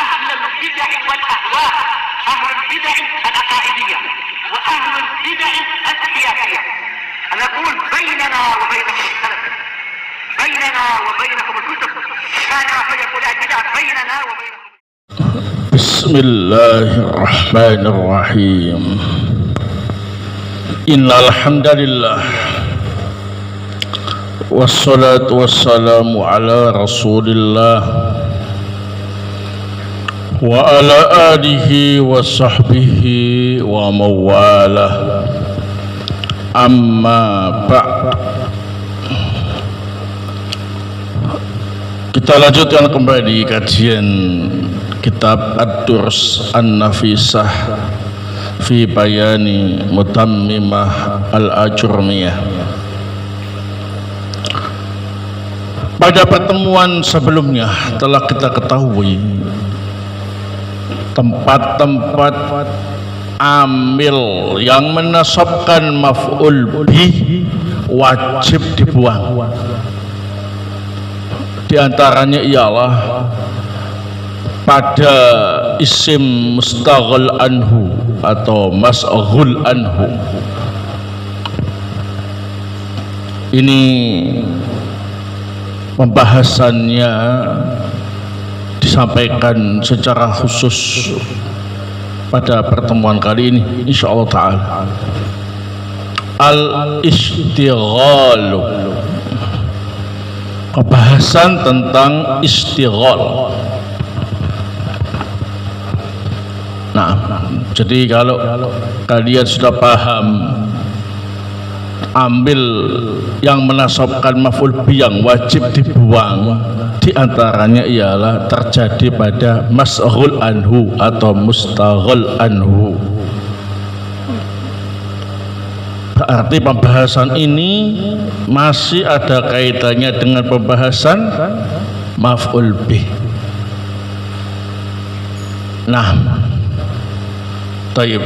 أهل البدع والأهواء، أهل البدع العقائدية وأهل البدع السياسية. أنا أقول بيننا وبينكم السلف، بيننا وبينكم الكتب، كان فيقول البدع بيننا وبينكم. بسم الله الرحمن الرحيم. إن الحمد لله والصلاة والسلام على رسول الله وعلى آله وصحبه ومن والاه. Amma ba'd. Kita lanjutkan kembali kajian kitab Ad-Durs An-Nafisah fi Bayani Mutammimah Al-Ajurmiyah. Pada pertemuan sebelumnya telah kita ketahui tempat-tempat amil yang menasabkan maf'ul bih wajib dibuang. Di antaranya ialah pada isim mustaghal anhu atau mas'ghul anhu. Ini pembahasannya disampaikan secara khusus pada pertemuan kali ini insyaallah ta'ala. Al-istighal, pembahasan tentang istighal. Nah, jadi kalau kalian sudah paham ambil yang menasabkan maf'ul bih yang wajib dibuang, di antaranya ialah terjadi pada mas'ghul anhu atau mustaghal anhu. Berarti pembahasan ini masih ada kaitannya dengan pembahasan maf'ul bih. Nah, tayyib.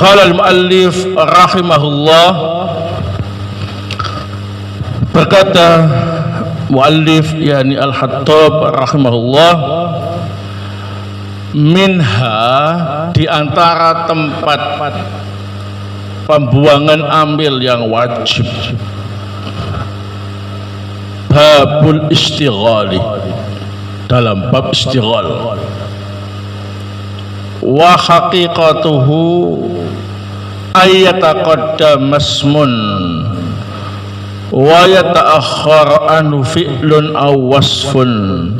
Qala al-muallif rahimahullah, berkata muallif yakni Al-Hattab rahimahullah, minha, di antara tempat pembuangan ambil yang wajib, babul istighali, dalam bab istighal. Wa haqiqatuhu ayyataqaddam masmun wa yata'akhkhar anhu fi'lun aw wasfun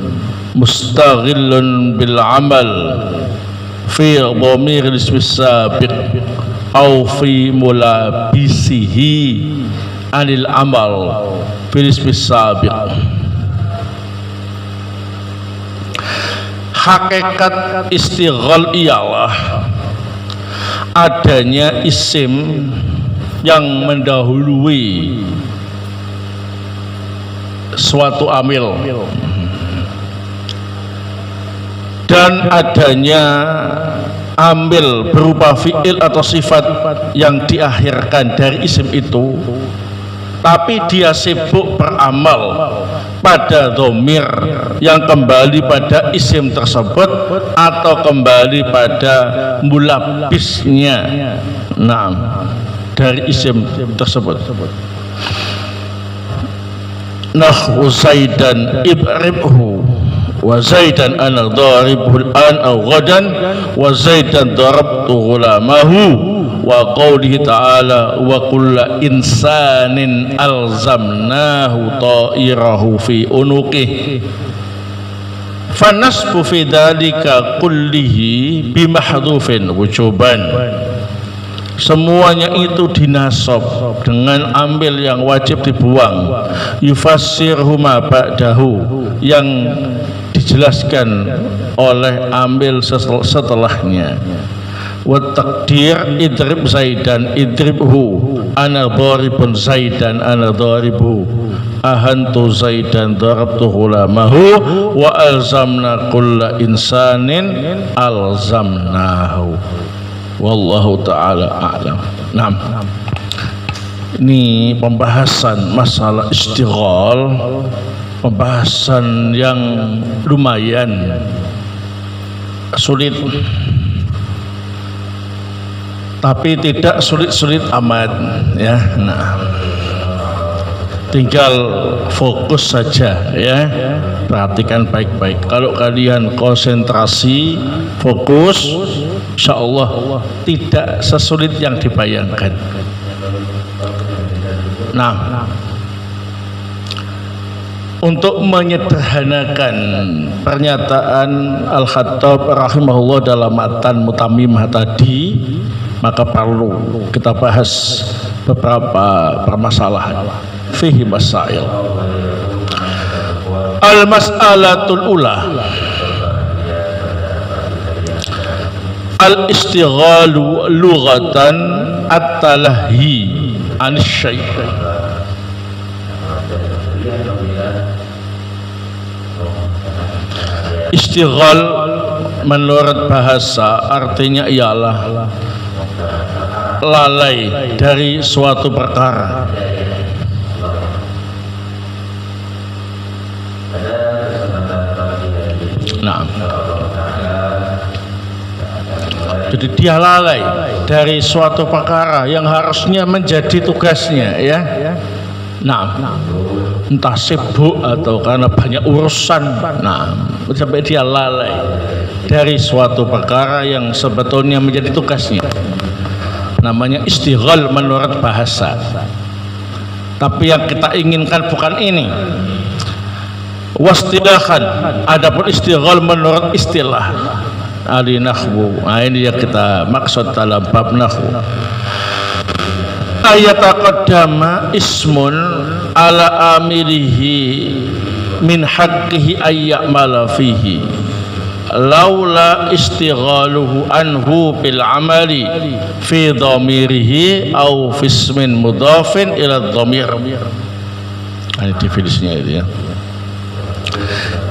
mustaghillun bil amal fi dhamir ismi sabiq aw fi mulabisihi anil amal fi ismi sabiq. Hakikat istighal ialah adanya isim yang mendahului suatu amil dan adanya amil berupa fi'il atau sifat yang diakhirkan dari isim itu, tapi dia sibuk beramal pada dhamir yang kembali pada isim tersebut atau kembali pada mulabisnya, nah, dari isim tersebut. Nahwu Zaidan ibribhu wa Zaidan ana dharibhu al-an aw ghadan wa Zaidan darabtu ghulamahu wa qawlihi ta'ala wa kulla insanin alzamnahu ta'irahu fi unuqih fanasbu fi dhalika kullihi bimahdhufin wujuban. Semuanya itu dinasab dengan ambil yang wajib dibuang, yufassirhu ma ba'dahu, yang dijelaskan oleh ambil setelahnya. Wa taqdir idrib Zaidan idribhu ana dharibun Zaidan ana dharibuhu ahantu Zaidan darabtu ghulamahu wa alzamna kulla insanin alzamnahu. Wallahu ta'ala a'lam. Nah, ini pembahasan masalah istighal pembahasan yang lumayan sulit, tapi tidak sulit-sulit amat ya. Nah, tinggal fokus saja ya, perhatikan baik-baik. Kalau kalian konsentrasi, fokus, insya Allah tidak sesulit yang dibayangkan. Nah, untuk menyederhanakan pernyataan Al-Khattab rahimahullah dalam matan Mutamimah tadi, maka perlu kita bahas beberapa permasalahan. Fihi masail. Al-mas'alatul ula, al-istighalu lughatan at-talahi an syai'. Istighal menurut bahasa artinya ialah lalai dari suatu perkara. Nah, jadi dia lalai dari suatu perkara yang harusnya menjadi tugasnya ya. Nah, entah sibuk atau karena banyak urusan, nah sampai dia lalai dari suatu perkara yang sebetulnya menjadi tugasnya. Namanya istighal menurut bahasa. Tapi yang kita inginkan bukan ini. Wastilahan, adapun istighal menurut istilah ahli nahwu. Nah, ini yang kita maksud dalam bab nahwu. Ayataqaddama ismun ala amilihi min haqqihi ayya'mala fihi laula istighaluhu anhu bil amali fi dhamirihi au fi ismin mudhafin ila dhamir. Ini definisinya itu ya.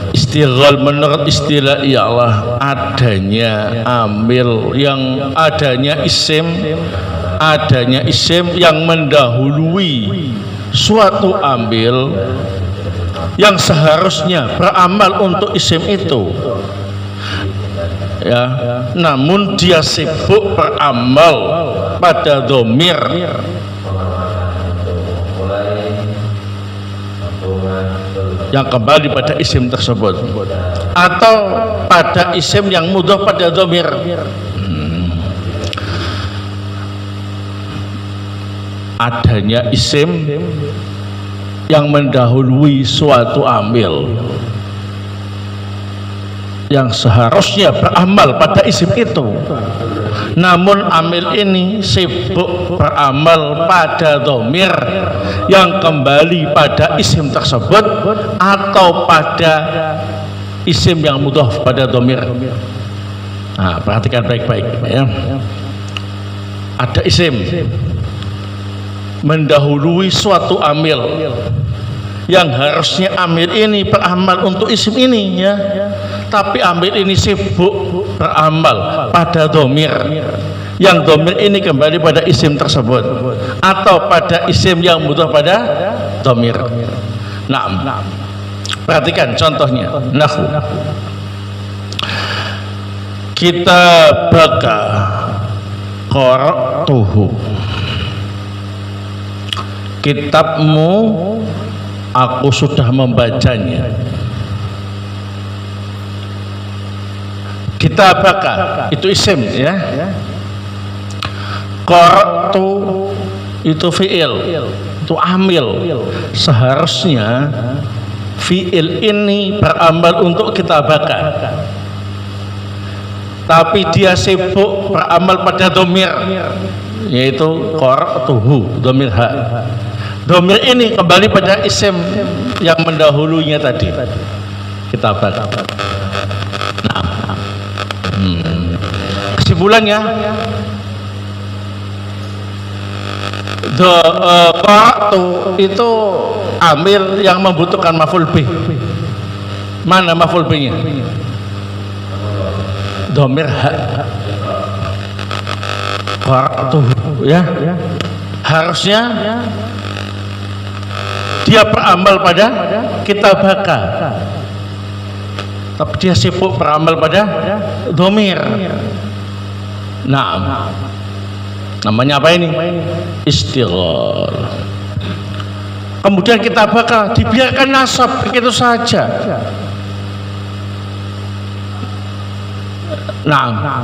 Istighal menurut istilah ialah adanya amil, yang adanya isim yang mendahului suatu amil yang seharusnya beramal untuk isim itu ya, namun dia sibuk beramal pada dhamir yang kembali pada isim tersebut atau pada isim yang mudhaf pada dhamir. Adanya isim yang mendahului suatu amil yang seharusnya beramal pada isim itu, namun amil ini sibuk beramal pada dhamir yang kembali pada isim tersebut atau pada isim yang mudhaf pada dhamir. Nah, perhatikan baik-baik ya. Ada isim mendahului suatu amil yang harusnya amil ini beramal untuk isim ini ya, tapi amil ini sibuk beramal pada dhamir yang dhamir ini kembali pada isim tersebut atau pada isim yang mudhaf pada dhamir. Nah, perhatikan contohnya nahwu. Kita baka qara'tuhu, kitabmu aku sudah membacanya. Kitabaka itu isim ya. Qara'tu itu fi'il, itu amil. Seharusnya fi'il ini beramal untuk kitabaka, tapi dia sibuk beramal pada dhamir, yaitu qara'tuhu, dhamir ha. Dhamir ini kembali pada isim yang mendahulunya tadi, kitabaka. Nah, kesimpulannya qara'tu itu amil yang membutuhkan maf'ul bih. Mana maf'ul bihnya? Dhamir ha. Qara'tu ya. Harusnya dia beramal pada kitabaka, tapi dia sibuk beramal pada dhamir. Nah, namanya apa ini? Istighol. Kemudian kitabaka dibiarkan nasab begitu saja. Nah,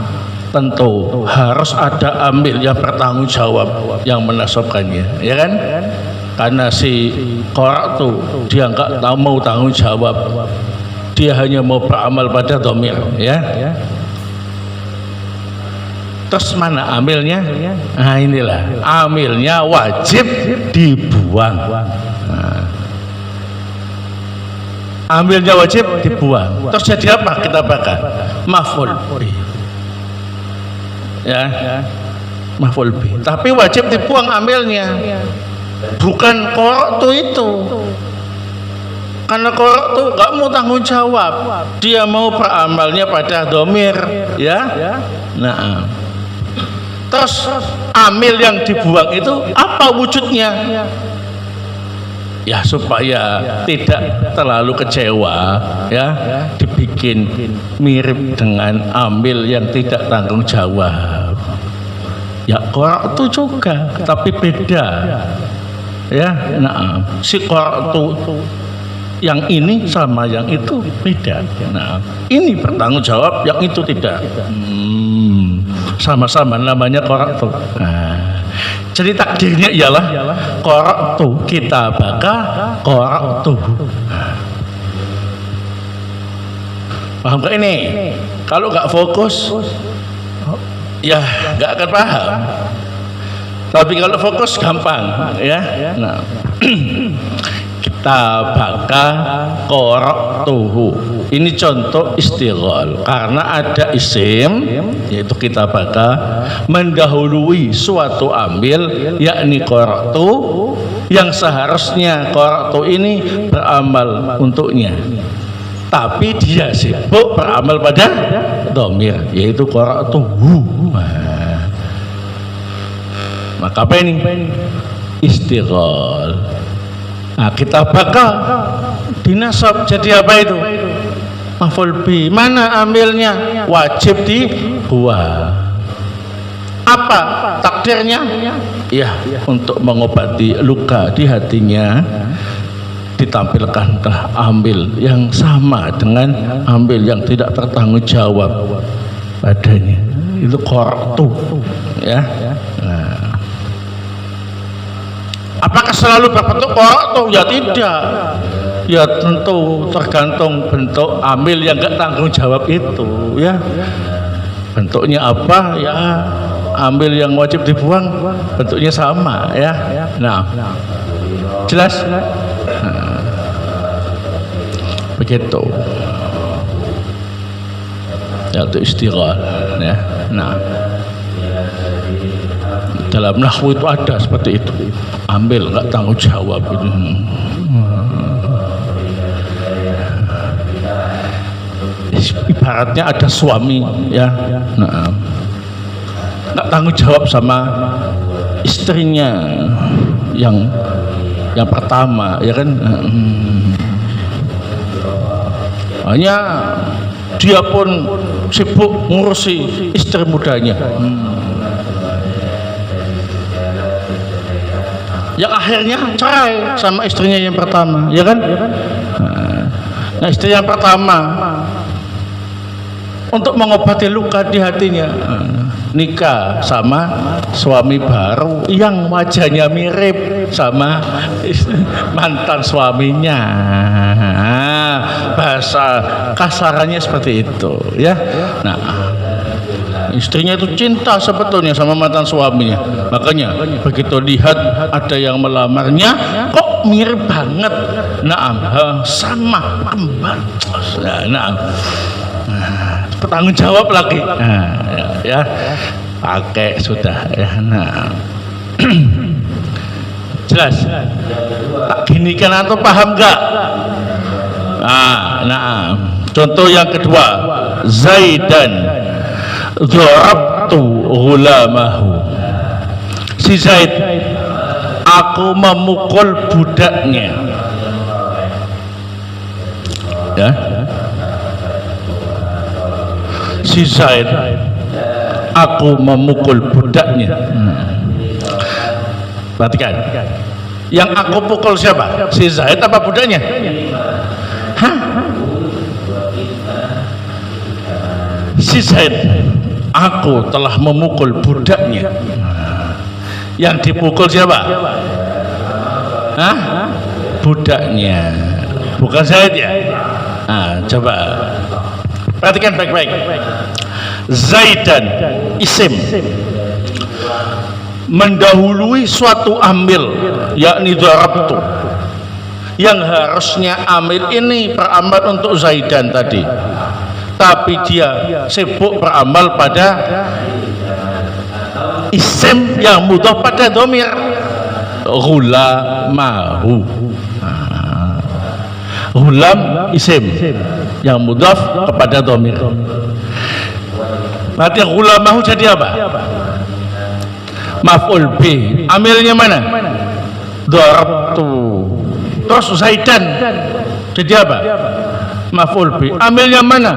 tentu harus ada amil yang bertanggung jawab yang menasabkannya, ya kan? Karena si korak tuh dia nggak mau tanggung jawab, dia hanya mau beramal pada dhamir, ya. Terus mana amilnya? Nah, inilah amilnya wajib dibuang. Nah, ambilnya wajib dibuang. Terus jadi apa? Kita bakar maf'ul bi, ya, maf'ul bi. Tapi wajib dibuang ambilnya, bukan korok itu. Karena korok tuh nggak mau tanggung jawab, dia mau beramalnya pada dhamir, ya. Nah, terus amil yang dibuang itu apa wujudnya? Ya supaya tidak terlalu kecewa, ya, dibikin mirip dengan amil yang tidak tanggung jawab. Ya korok itu juga, tapi beda, ya. Nah, si korok itu yang ini sama yang itu beda. Nah, ini bertanggung jawab, yang itu tidak. Sama-sama namanya korok tuh. Nah, jadi takdirnya ialah korok tuh kita baka korok tuh. Paham gak ini? Kalau nggak fokus, ya nggak akan paham. Tapi kalau fokus gampang, ya. Nah, kita baka korok tuhu. Ini contoh istighol karena ada isim yaitu kita baka mendahului suatu ambil yakni korok tu yang seharusnya korok tu ini beramal untuknya, tapi dia sibuk beramal pada dhamir yaitu korok tuhu. Maka apa ini? Istighol. Nah, kita bakal dinasab jadi apa itu? Maf'ul bi. Mana ambilnya? Wajib dibuang. Apa takdirnya? Ya, untuk mengobati luka di hatinya ditampilkanlah ambil yang sama dengan ambil yang tidak bertanggung jawab padanya. Itu kortu, ya. Nah, apakah selalu berbentuk kortu? Ya tidak. Ya tentu tergantung bentuk amil yang gak tanggung jawab itu, ya. Bentuknya apa? Ya ambil yang wajib dibuang bentuknya sama, ya. Nah, jelas? Nah, begitu. Ya itu istighol, ya. Nah, dalam nahwu itu ada seperti itu. Ambil nggak tanggung jawab itu. Ibaratnya ada suami, ya. Nah, nggak tanggung jawab sama istrinya yang pertama, ya kan. Hanya dia pun sibuk ngurusi istri mudanya, yang akhirnya cerai sama istrinya yang pertama, ya kan. Nah, istri yang pertama untuk mengobati luka di hatinya nikah sama suami baru yang wajahnya mirip sama mantan suaminya. Bahasa kasarannya seperti itu, ya. Nah, istrinya itu cinta sebetulnya sama mantan suaminya, makanya begitu lihat ada yang melamarnya kok mirip banget, sama kembar. Nah, bertanggung jawab lagi, ya, pakai sudah, ya. Nah, jelas tak gini kan, atau paham gak? Nah, contoh yang kedua, Zaidan Dharabtu ghulamahu. Si Zaid, aku memukul budaknya. ya. Si Zaid, aku memukul budaknya. Perhatikan, yang aku pukul siapa? Si Zaid apa budaknya? Hah? Si Zaid, aku telah memukul budaknya. Yang dipukul siapa? Hah? Budaknya, bukan Zaid ya. Nah, coba perhatikan baik-baik. Zaidan isim mendahului suatu amil, yakni darabtu, yang harusnya amil ini beramal untuk Zaidan tadi, tapi dia sibuk beramal pada isim yang mudhaf pada dhamir, ghulamahu. Ghulam isim yang mudhaf kepada dhamir. Berarti ghulamahu jadi apa? Maf'ul bih. Amilnya mana? Darabtu. Terus Zaidan jadi apa? Maf'ul bih. Amilnya mana?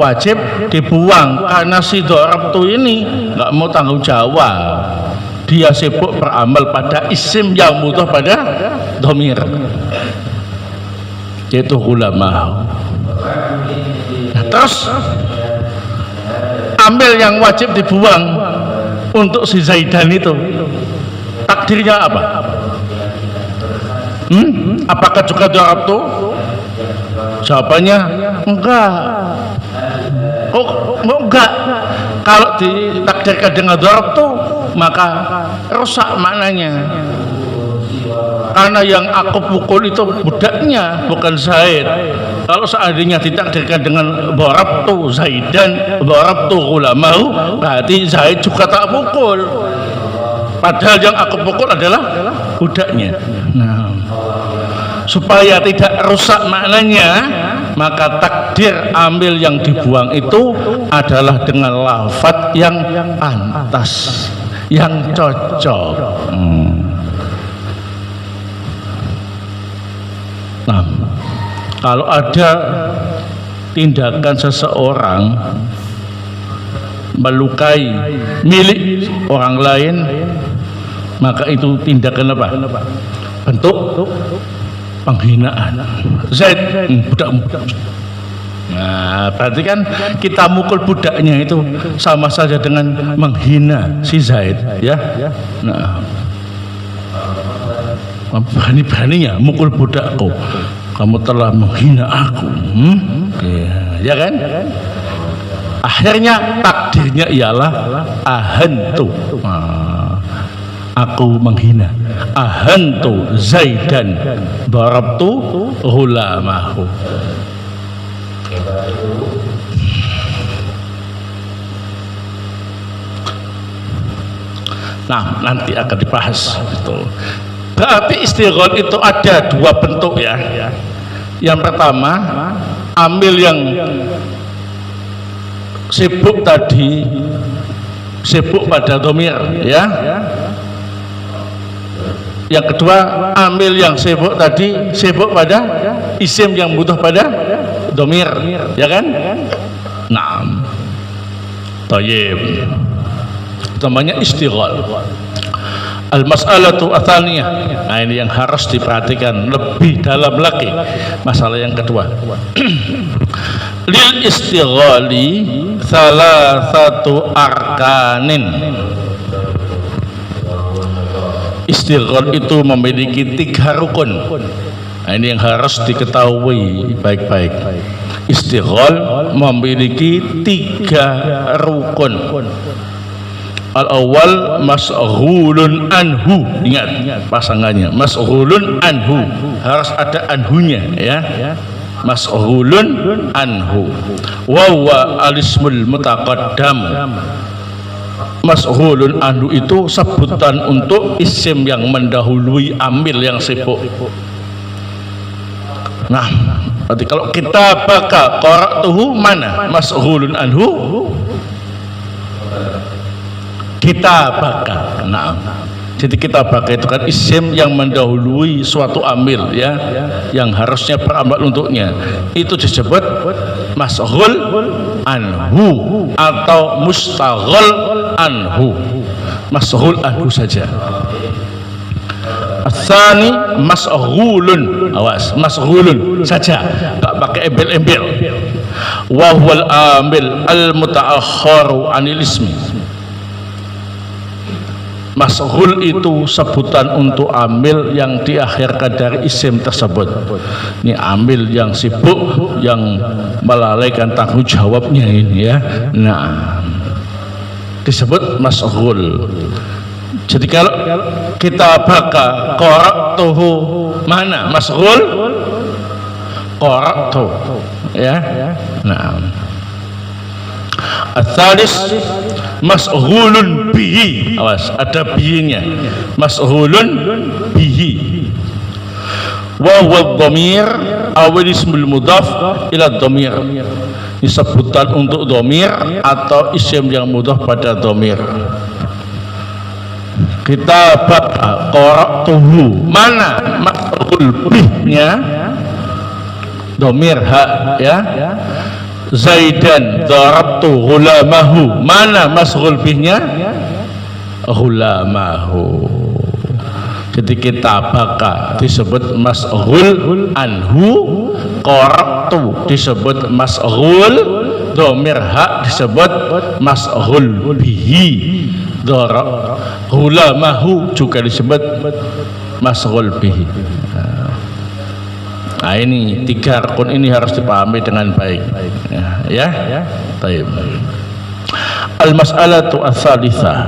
Wajib dibuang karena si darabtu ini nggak mau tanggung jawab. Dia sibuk beramal pada isim yang mudhaf pada dhamir, yaitu ulama. Nah, terus ambil yang wajib dibuang untuk si Zaidan itu, takdirnya apa? Apakah juga darabtu? Jawabannya enggak. Oh enggak. Kalau ditakdirkan dengan darabtu maka rusak maknanya. Karena yang aku pukul itu budaknya, bukan Zaid. Kalau seandainya ditakdirkan dengan darabtu Zaidan, darabtu ghulamahu, berarti Zaid juga tak pukul. Padahal yang aku pukul adalah budaknya. Nah, supaya tidak rusak maknanya, maka takdir ambil yang dibuang itu adalah dengan lafadz yang pantas, yang cocok. Nah, kalau ada tindakan seseorang melukai milik orang lain, maka itu tindakan apa? Bentuk penghinaan. Zaid, budakmu. Nah, berarti kan kita mukul budaknya itu sama saja dengan menghina si Zaid, ya. Nah, berani-beraninya mukul budakku, kamu telah menghina aku. Ya kan? Akhirnya takdirnya ialah ahantu, aku menghina, ahantu Zaidan, darabtu ghulamahu. Nah, nanti akan dibahas itu. Berarti istighol itu ada dua bentuk ya. Yang pertama, ambil yang sibuk tadi, sibuk pada dhamir, ya. Yang kedua, ambil yang sibuk tadi, sibuk pada isim yang butuh pada dhamir, ya kan? Naam. Thayyib. Namanya istighol. Al-mas'alatu atsaniyah. Nah, ini yang harus diperhatikan lebih dalam lagi. Masalah yang kedua. Lil istighali salasatu arkanin. Istighal itu memiliki 3 rukun. Nah, ini yang harus diketahui baik-baik. Istighal memiliki 3 rukun. Al-awwal mas'ghulun anhu. Ingat pasangannya, mas'ghulun anhu, harus ada anhunya, ya. Mas'ghulun anhu wa huwa al-ismul mutaqaddam. Mas'ghulun anhu itu sebutan untuk isim yang mendahului amil yang sibuk. Nah, berarti kalau kita bakal qara'tuhu, mana mas'ghulun anhu? Kita bakal. Nah, Jadi kita pakai itu kan isim yang mendahului suatu amil ya, yang harusnya beramal untuknya. Itu disebut masghul anhu atau mustaghal anhu. Masghul anhu saja. Asani masghulun, awas, masghulun saja, tak pakai embel-embel. Wa huwal amil al muta'akhkharu anil ismi. Masghul itu sebutan untuk amil yang diakhirkan dari isim tersebut. Ini amil yang sibuk, yang melalaikan tanggung jawabnya ini ya. Nah, disebut masghul. Jadi kalau kita baca qara'tuhu, mana masghul? Qara'tu ya. Nah, Ats-tsalis masghulun bihi. Awas, ada bihinya. Masghulun bihi. Wa huwa dhamir aw ismul mudhaf ila dhamir. Ini sebutan untuk dhamir atau isim yang mudhaf pada dhamir. Kita baca qara'tuhu. Mana masghul bihnya? Dhamir ha ya. Zaidan darabtu ghulamahu. Mana masghul bihnya? Ghulamahu. Jadi kita baka disebut masghul anhu, qara'tu disebut masghul, dhamir ha disebut masghul bihi, darab ghulamahu juga disebut masghul bihi. Nah ini tiga rukun ini harus dipahami dengan baik ya. Baik. Al-mas'alatu ats-tsalitsah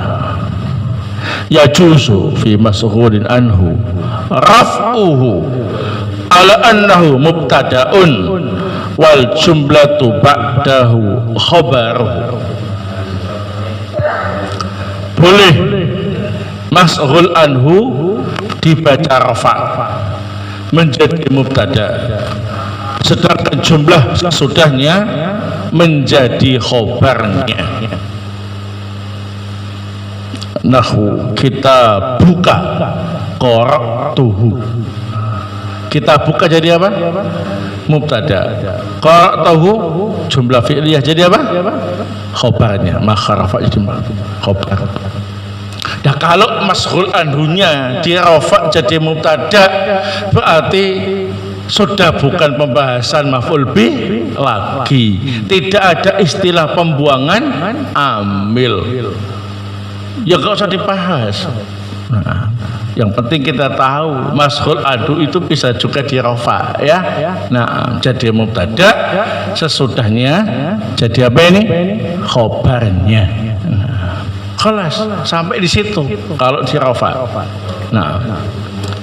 yajuzu fi masghulin anhu raf'uhu ala annahu mubtada'un wal jumlatu ba'dahu khabaruhu. Boleh masghul anhu dibaca rafa' menjadi mubtada, sedangkan jumlah sesudahnya menjadi khobarnya. Nahu kita buka qara'tuhu, kita buka jadi apa? Mubtada. Qara'tuhu jumlah fi'liyah jadi apa? Khobarnya. Maka rafa' jadi khobar. Nah kalau masghul anhunya dirafa' jadi mubtada, berarti sudah bukan pembahasan maf'ul bih lagi, tidak ada istilah pembuangan amil, ya gak usah dibahas. Nah, yang penting kita tahu masghul anhu itu bisa juga dirafa' ya. Nah jadi mubtada, sesudahnya jadi apa ini? Khobarnya. Kelas sampai di situ kalau dirafa. Nah,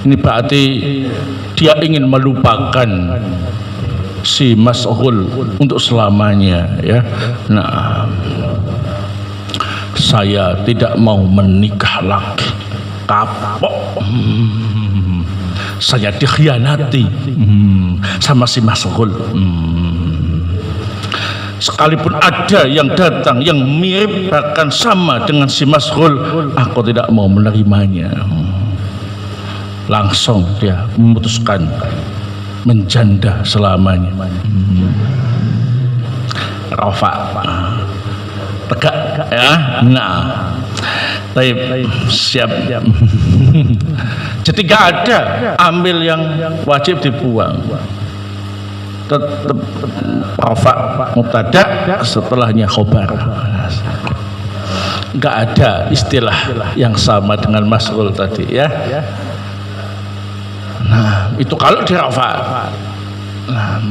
ini berarti dia ingin melupakan si masghul untuk selamanya ya. Nah, saya tidak mau menikah lagi, kapok. Saya dikhianati sama si masghul. Sekalipun ada yang datang yang mirip bahkan sama dengan si masghul, aku tidak mau menerimanya. Langsung dia memutuskan menjanda selamanya. Rafa, tegak ya. Nah, baik, siap. Jadi gak ada ambil yang wajib dibuang, tetap rafa' mubtada, setelahnya khobar. Enggak ada istilah yang sama dengan masghul tadi ya. Nah itu kalau di rafa'. Nah,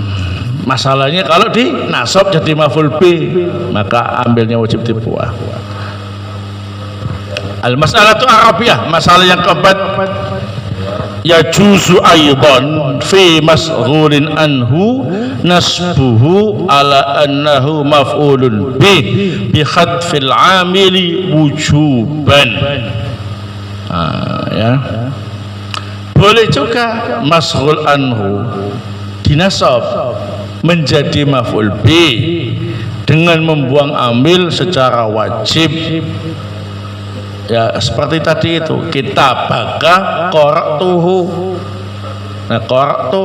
masalahnya kalau di nasab jadi maf'ul bih, maka ambilnya wajib dibuang. Al-mas'alatu arabiyah, masalah yang keempat. Yajuzu aidan fi masghulin anhu nasbuhu ala annahu maf'ulun bih bi khatfil amili wujuban. Ya. Boleh juga masghul anhu dinasab menjadi maf'ul bih dengan membuang amil secara wajib. Ya seperti tadi itu, kita baka qara'tuhu. Nah, qara'tu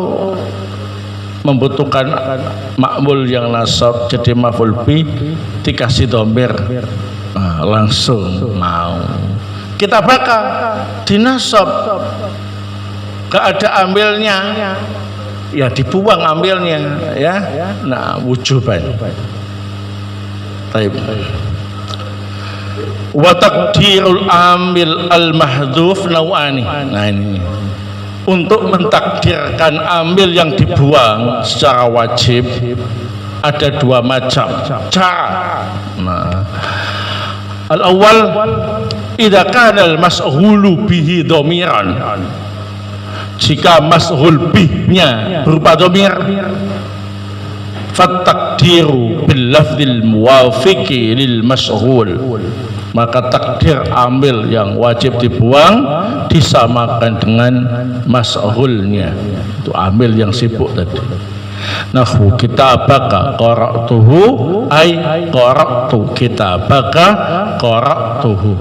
membutuhkan makmul yang nasab, jadi maf'ul bi dikasih dhamir. Nah, langsung mau. Kita baka dinasab, gak ada ambilnya, ya dibuang ambilnya, ya. Nah, wujuban. Baik. Wa takdirul amil al mahdhuf nawani. Nah, ini untuk mentakdirkan amil yang dibuang secara wajib ada dua macam cara. Nah, al awal idza kana al mas'hulu bihi dhamiran, jika mas'hul bihnya berupa dhamir, fatakdiru bil lafzil muwafiqi lil mas'hul, maka takdir amil yang wajib dibuang disamakan dengan mas'hulnya, itu amil yang sibuk tadi. Nahwu kitabaka qara'tuhu ay qara'tu kitabaka qara'tuhu.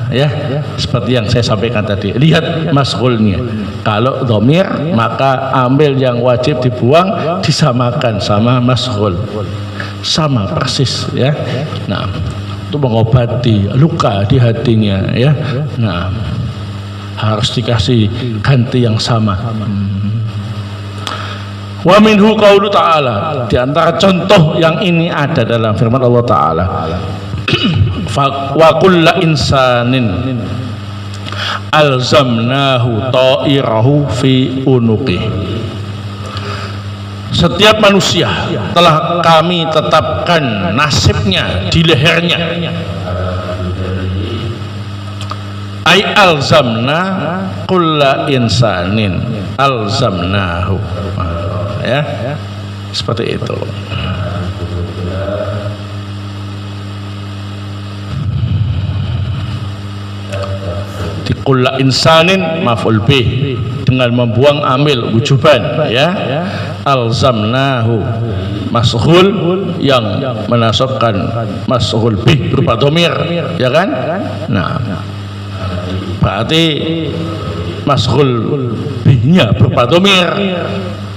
Ya, seperti yang saya sampaikan tadi, lihat mas'hulnya. Kalau dhamir maka amil yang wajib dibuang disamakan sama mas'hul, sama persis, ya. Nah, untuk mengobati luka di hatinya, ya. Nah, harus dikasih ganti yang sama. Wa minhu qaulu ta'ala, di antara contoh yang ini ada dalam firman Allah Ta'ala, wa kullu insanin alzamnahu ta'irahu fi unuqih, setiap manusia telah kami tetapkan nasibnya di lehernya. Ai alzamna kulla insanin alzamnahu, ya, seperti itu. Di kulla insanin maf'ul bih dengan membuang amil wujuban, ya. Alzamnahu mas'hul yang menasabkan mas'hul bih berupa dhamir, ya kan? Nah, berarti mas'hul bihnya berupa dhamir,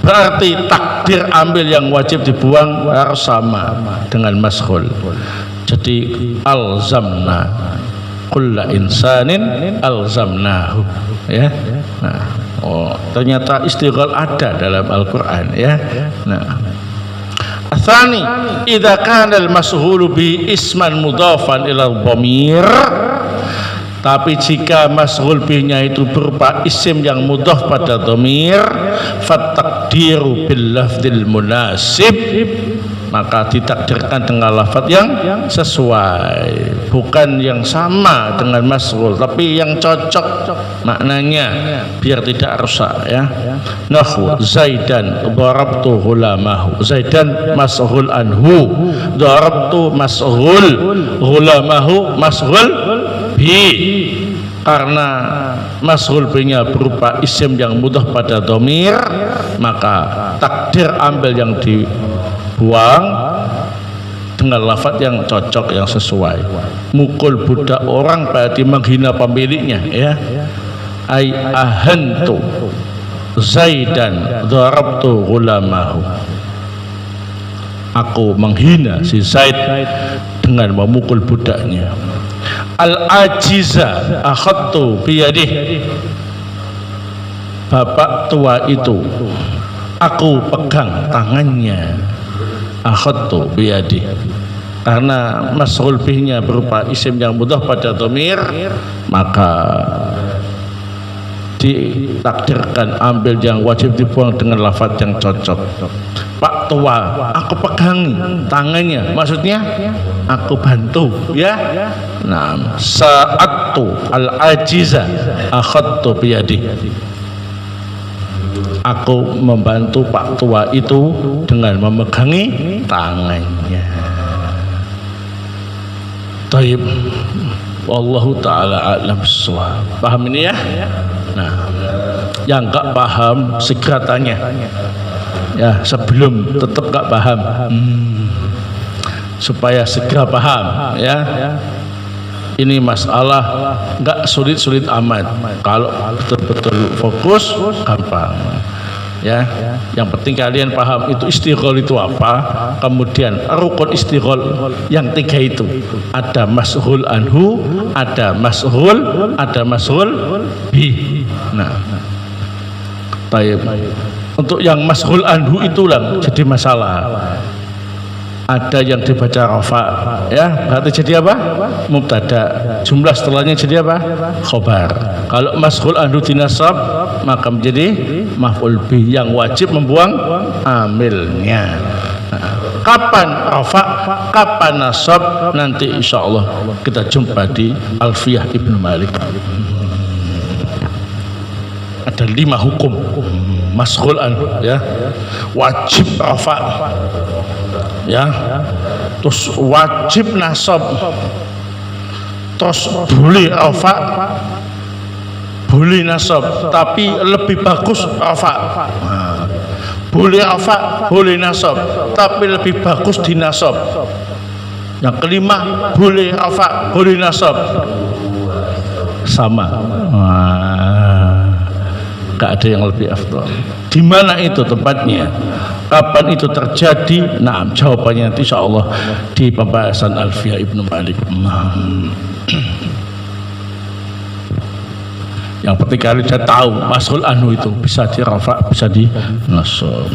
berarti takdir ambil yang wajib dibuang harus sama dengan mas'hul. Jadi alzamna kulla insanin alzamnahu, ya. Nah, oh, ternyata istighal ada dalam Al-Qur'an, ya. Nah, atsani idza kana al-mashhulu bi isman mudhafan ila dhamir, tapi jika mashhul bihnya itu berupa isim yang mudhaf pada dhamir, fatakdiru bil lafdzil munasib, maka ditakdirkan dengan lafaz yang sesuai, bukan yang sama dengan mashhul, tapi yang cocok maknanya biar tidak rusak, ya. Nahwu Zaidan darabtu hulamahu, Zaidan mashhul anhu, darabtu mashhul, hulamahu mashhul bi, karena mashhul bihnya berupa isim yang mudhaf pada dhamir, maka takdir ambil yang dibuang dengan lafaz yang cocok, yang sesuai. Mukul budak orang berarti menghina pemiliknya, ya. Ai ahantu Zaidan darabtu ghulamahu, aku menghina si Zaid dengan memukul budaknya. Al-ajiza akhadtu biyadih, bapak tua itu aku pegang tangannya. Akhadtu biyadih, karena mashhul bihnya berupa isim yang mudhaf pada dhamir, maka ditakdirkan ambil yang wajib dibuang dengan lafaz yang cocok. Pak tua aku pegangi tangannya, maksudnya aku bantu, ya. Nah, sa'attu al-ajiza akhadtu biyadih, aku membantu pak tua itu dengan memegangi tangannya. Taib, wallahu ta'ala a'lam bissawab. Paham ini, ya? Nah, yang enggak paham segera tanya, ya, sebelum tetap enggak paham, supaya segera paham, ya. Ini masalah nggak sulit-sulit amat. Kalau betul-betul fokus, gampang. Ya, yang penting kalian paham itu istighol itu apa. Kemudian rukun istighol yang 3 itu ada mashghul anhu, ada mashghul bi. Nah, baik. Untuk yang mashghul anhu itulah jadi masalah. Ada yang dibaca rafa, ya berarti jadi apa? Mubtada. Jumlah setelahnya jadi apa? Khobar. Kalau mashghul anhu dinasab maka menjadi maf'ul bih yang wajib membuang amilnya. Kapan rafa, kapan nasab, nanti insyaallah kita jumpa di Alfiyah Ibnu Malik. Ada 5 hukum mashghul anhu, ya. Wajib rafa, ya, terus wajib nasab, terus boleh rafa, boleh nasab, tapi lebih bagus rafa. Boleh rafa, boleh nasab, tapi lebih bagus dinasab. Yang kelima, boleh rafa, boleh nasab, sama. Gak ada yang lebih afdal. Di mana itu tempatnya? Kapan itu terjadi? Nah, jawabannya nanti insyaallah di pembahasan Alfiyah Ibnu Malik. Yang penting kalian sudah tahu mashghul anhu itu bisa di rafa, bisa di nasab.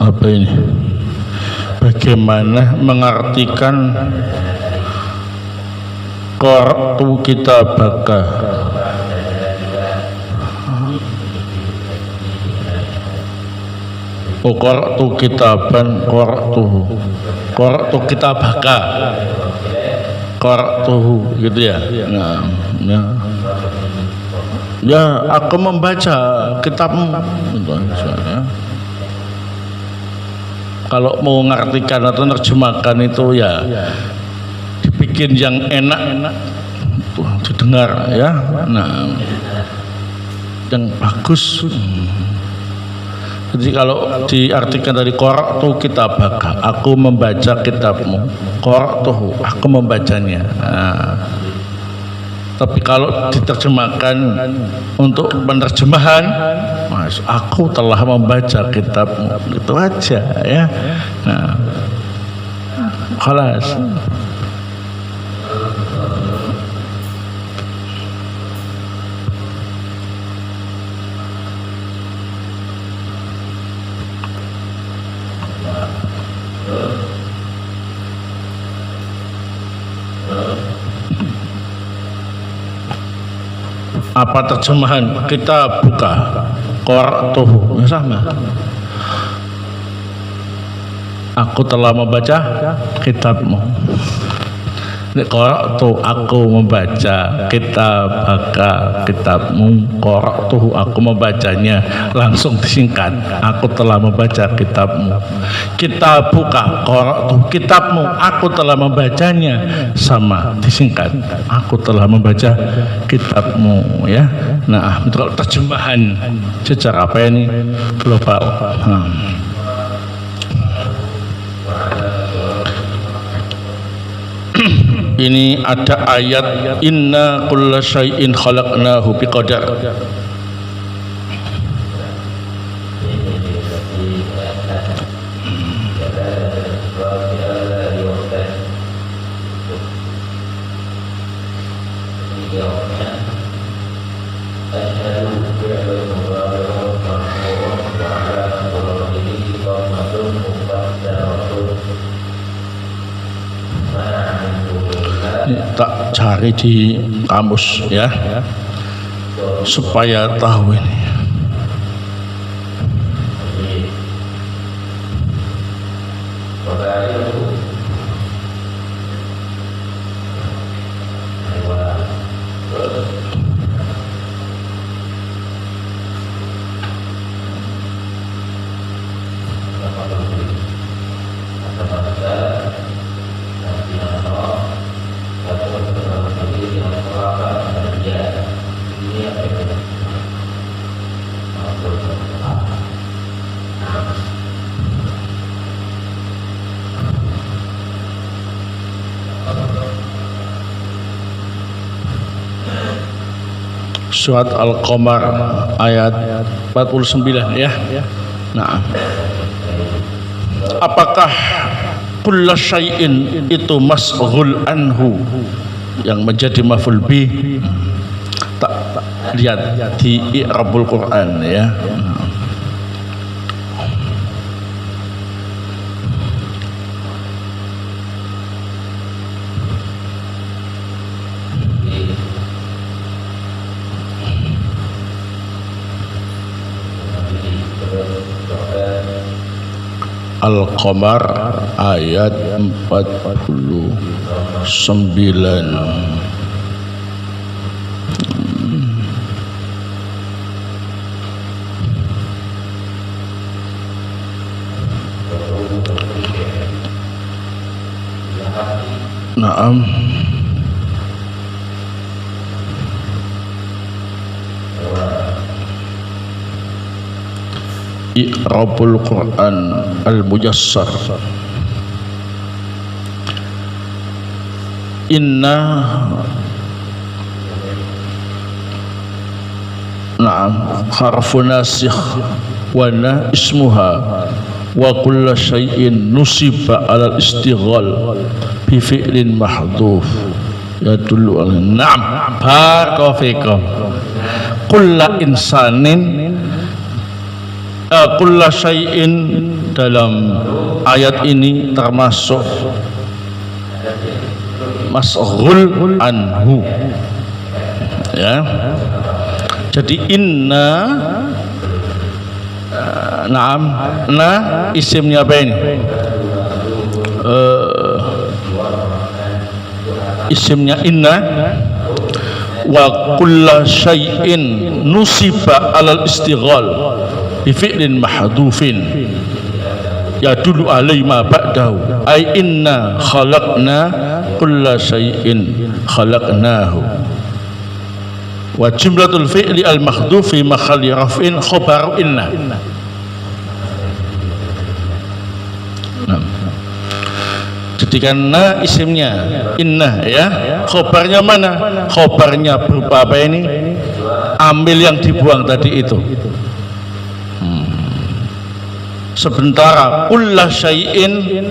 Apa ini? Bagaimana mengartikan qara'tu kitabaka? Oh, qara'tu kitaban, qara'tu kitabaka, qara'tuhu, gitu ya. Nah, ya. Ya, aku membaca kitabmu. Ya. Kalau mau mengartikan atau menerjemahkan itu ya dibikin yang enak didengar, ya. Nah, yang bagus. Jadi kalau diartikan dari qara'tu kitabaka, aku membaca kitabmu, qara'tuhu, aku membacanya. Nah, tapi kalau diterjemahkan untuk penerjemahan, Mas, aku telah membaca kitabmu, itu aja, ya. Nah, khalas. Apa terjemahan kita buka qara'tuhu, sama. Aku telah membaca kitabmu. Qara'tu, aku membaca, kitabaka, kitabmu, qara'tuhu, aku membacanya, langsung disingkat, aku telah membaca kitabmu. Kitabuka, qara'tu, kitabmu, aku telah membacanya, sama, disingkat, aku telah membaca kitabmu, ya. Nah, itu kalau terjemahan secara apa ini global. Ini ada ayat inna kulla syai'in khalaqnahu biqadar. tak cari di kamus ya supaya tahu ini. Surat Al-Qamar ayat 49 ya. Nah, apakah kulla syai'in itu masghul anhu yang menjadi maf'ul bih? Tak lihat di i'rabul Quran ya. Al-Qamar ayat 49. Naam. I'rabul Quran al-Mujassar. Inna na'am harfu nasikh wa na ismuha wa kullu syai'in nusiba 'ala al-istighal bi fi'lin mahdhuf yadullu 'ala na'am barakallahu kullu insanin kulla syai'in dalam ayat ini termasuk masghul anhu ya. Jadi inna na'am na isimnya apa ini? Isimnya inna wa kulla syai'in nusiba 'alal istighal bi fi'lin mahdhufin yadullu alaihi ma ba'dahu ay inna khalaqna kulla syai'in khalaqnahu wa jumlatul fi'li al mahdhuf fi mahalli raf'in khabar inna. Jadi karena isimnya inna ya, khabarnya mana? Khabarnya berupa apa ini? Ambil yang dibuang tadi itu. Sementara kulla syai'in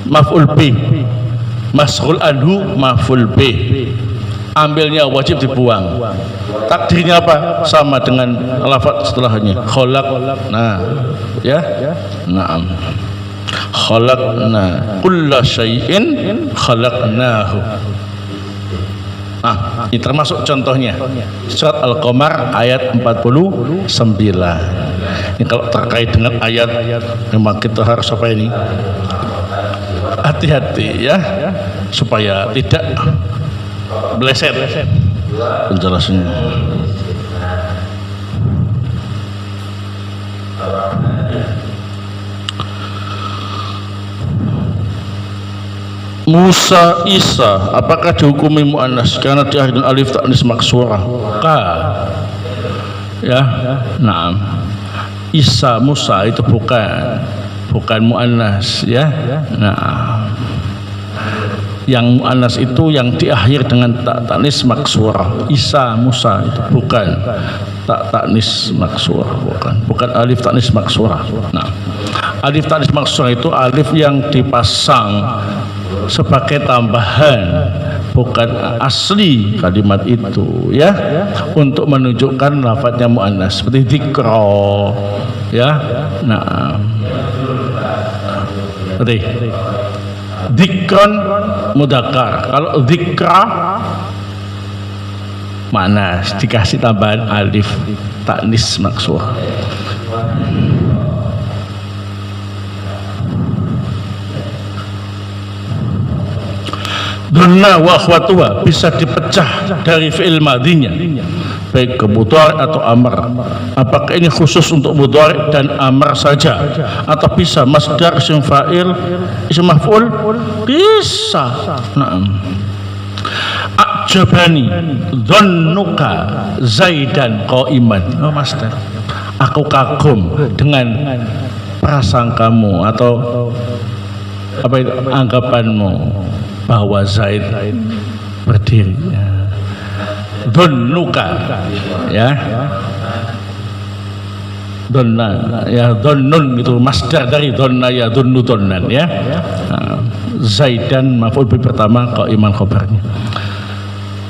maf'ul bih, masghul anhu maf'ul bih, ambilnya wajib dibuang. Takdirnya apa? Sama dengan lafaz setelahnya khalaq. Nah ya, na'am khalaqna kulla syai'in khalaqnahu. Nah, ini termasuk contohnya surat Al-Qamar ayat 49. Ini kalau terkait dengan ayat memang kita harus apa ini? Hati-hati ya, supaya tidak meleset penjelasannya. Musa Isa apakah dihukumi muannas karena diakhiri alif ta'nis maksurah? Ya, nah Isa Musa itu bukan muannas ya. Nah, yang muannas itu yang diakhir dengan ta'nis maksurah. Isa Musa itu bukan ta'nis maksurah, bukan alif ta'nis maksurah. Nah, alif ta'nis maksurah itu alif yang dipasang sebagai tambahan, bukan asli kalimat itu ya, untuk menunjukkan lafadznya muannas seperti dzikra ya. Nah, Dzikron mudzakkar. Kalau dzikra mana dikasih tambahan alif taknis maksud. Donna wa akhwatuha bisa dipecah dari fi'il madhinya, baik ke mudhari atau amr. Apakah ini khusus untuk mudhari dan amr saja, atau bisa masdar, isim fa'il, isim maf'ul? Bisa. Naam. Ajabani dhannuka zaidan qaiman. Oh, masdar. Aku kagum dengan prasangkamu atau apa itu, anggapanmu bahwa Zaid berdiri. Dhannuka, ya, dhanna, ya, dhannun itu masdar dari dhanna ya dhunnu dhannan, ya. Zaidan maf'ul bi pertama, qaiman khabarnya.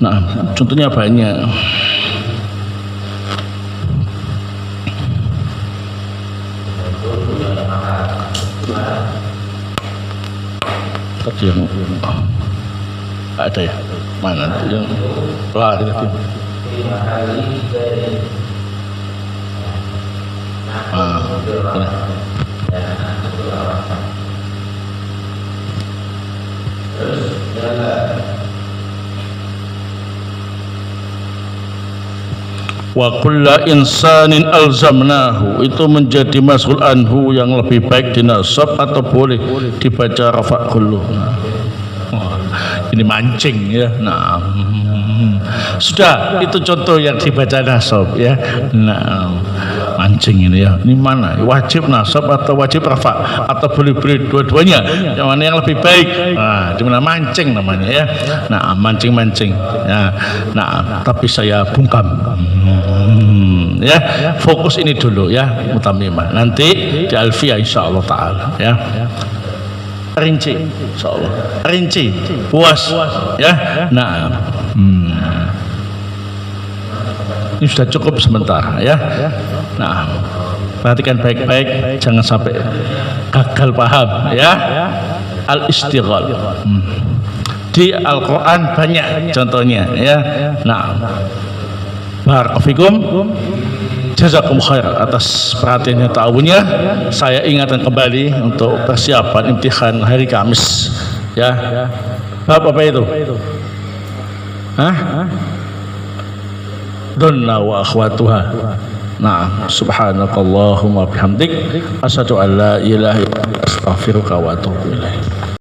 Nah, contohnya banyak. Tadi yang ada ya, mana yang lari tadi? Wa kulla insanin alzamnahu, itu menjadi mas'ul anhu yang lebih baik dinasab atau boleh dibaca rafa' kullu. Ini mancing ya. Nah, sudah itu contoh yang dibaca nasab ya. Nah, mancing ini ya. Ini mana? Wajib nasab atau wajib rafa' atau boleh-boleh dua-duanya? Yang mana yang lebih baik? Nah, di mana mancing namanya ya. Nah, mancing-mancing. Ya. Nah, tapi saya bungkam. Ya, fokus ini dulu ya, mutamimah. Nanti di Alfiyah insyaallah taala ya. Rinci insyaallah. Rinci, puas ya. Nah, ini sudah cukup sebentar ya. Nah, perhatikan baik-baik, jangan sampai gagal paham ya. Al-istighal. Di Al-Quran banyak contohnya ya. Nah, barakallahu, jazakum khair atas perhatiannya, ta'awunnya. Saya ingatkan kembali untuk persiapan imtihan hari Kamis ya. Bab apa itu? Hah? Dhanna wa akhwatuha. Nah, subhanakallahumma bihamdik asyhadu an la ilaha illa anta astaghfiruka wa atubu ilaik.